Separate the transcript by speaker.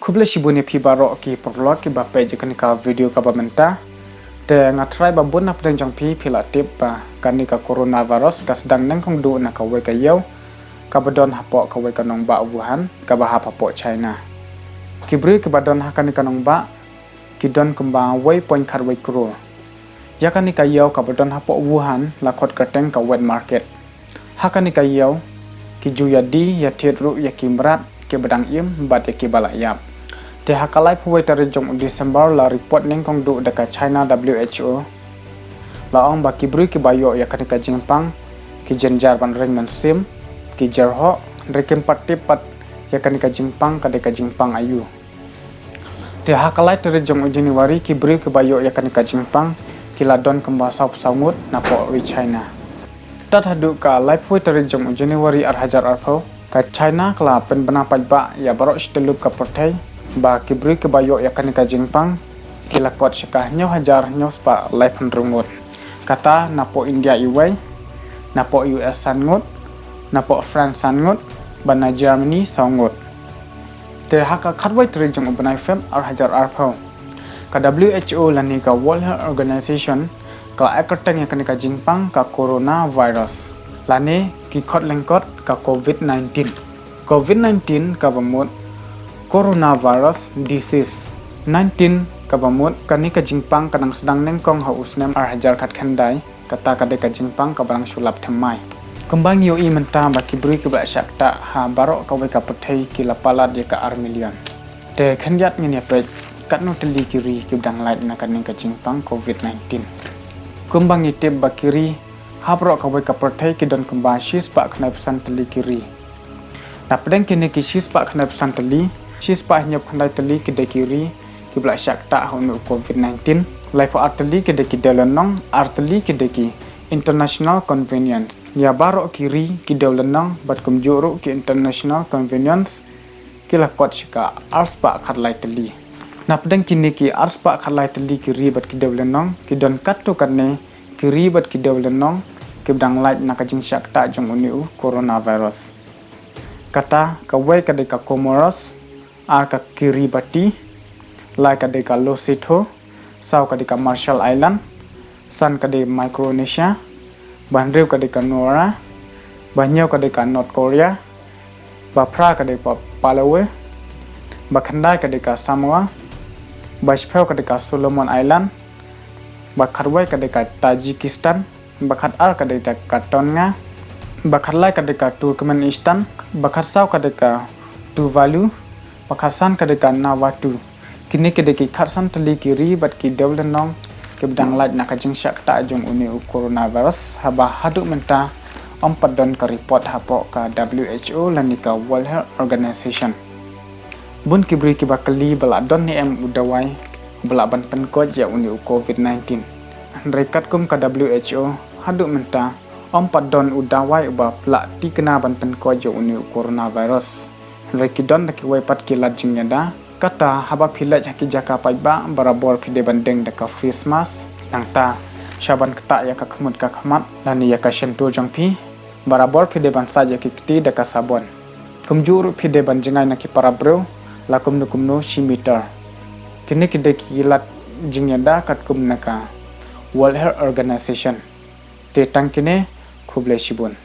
Speaker 1: Kuble shibuni pi barok ki perlot ki bape jikan ka video ka bamenta te ngatrai babun na pedang jang pi pilatip ba kanika coronavirus ka sedang neng kong du na ka we ka yau ka badon hapo ka we ka nong ba Wuhan ka ba hapo China kibri ka badon ha kanika nong ba ki don kemba we point kar we kro ya kanika yau ka badon hapo Wuhan la khot ka teng ka wet market ha kanika yau ki juya di ya thiru ya kimrat ke badang im bat ya ki balayap te hakalai puwe tari jong Desember la report neng kong du deka China WHO la ong ba kibri ki bayo ya kanika jingpang ki jenjar ban ring man sim ki jarho rekem pat ya kanika jingpang kadeka jingpang ayu te hakalai tari jong Januari kibri ki bayo ya kanika jingpang ki ladon kemba saup saungut na po wi China tat hadu ka lai puwe tari jong Januari ar hajar arpo ka China kala pen bana pajba ya barok shtelup ka portai ba kibri ke bayo ya kanika jingpang kila pot syakah nyo hajar nyo spa life rungut kata napo India iway napo US sangut napo France sangut bana Germany sangut te haka khatwai trijong banai fem ar hajar arpho ka WHO lani ka World Health Organization ka akarteng ya kanika jingpang ka coronavirus lani ki khot lengkot ka COVID-19 ka bamut coronavirus disease 19 kabamut kanika jingpang kanang sedang nengkong ha usnem ar hajar khat khandai kata kadeka jingpang kabarang sulap thamai kembang yoi menta ba kibri ke ba syakta ha barok ka we ka pathai ki lapalat ya ka ar million te khanjat ngin ya pe katno teli kiri ki dang light na kanika jingpang COVID-19 kembang itib ba kiri ha barok ka we ka pathai ki don kembang shis pa khnai pesan teli kiri na pedeng kini ki shis pa khnai pesan teli shis pa nyap khandai teli ki de kiri ki bla syakta honu COVID-19 life arteli ki de ki delenong arteli ki de ki international convenience ya barok kiri ki delenong bat kumjuru ki international convenience ki la kot shika arspa khatlai teli na pedeng kini ki arspa khatlai teli kiri bat ki delenong ki don katto kanne kiri bat ki delenong ki bdang light na kajing syakta jong uniu coronavirus kata kawai kadeka Comoros ar ka Kiribati lai kadeka Losito sau kadeka Marshall Island san kadeka Micronesia banriu kadeka Nora banyau kadeka North Korea bapra kadeka Palawe bakhandai kadeka Samoa bashpeu kadeka Solomon Island bakharwai kadeka Tajikistan bakhat ar kadeka Tonga bakharlai kadeka Turkmenistan bakharsau kadeka Tuvalu pakhasan kadeka Nawatu kini kedeki kharsan teli kiri bat ki dewlenong ke bdang lait na kajing syakta jong uni coronavirus haba hadu menta padon ka report hapo ka WHO lani ka World Health Organization bun kibri ki bakali bala don ni udawai bala ban penkot ya uni COVID-19 rekat kum ka WHO hadu menta padon udawai uba pla ti kena ban penkot ya uni coronavirus rekidon daki waipat ki lajing yada kata haba philaj haki jaka paiba barabor phide bandeng daka face mask nangta shaban kata ya ka khmut ka khmat lani ya ka shentu jongpi barabor phide ban saja ki kti daka sabon kumjur phide ban jingai naki parabro lakum nukumno shimitar kini kide ki lat jingyada kat kum naka World Health Organization te tangkine khuble shibun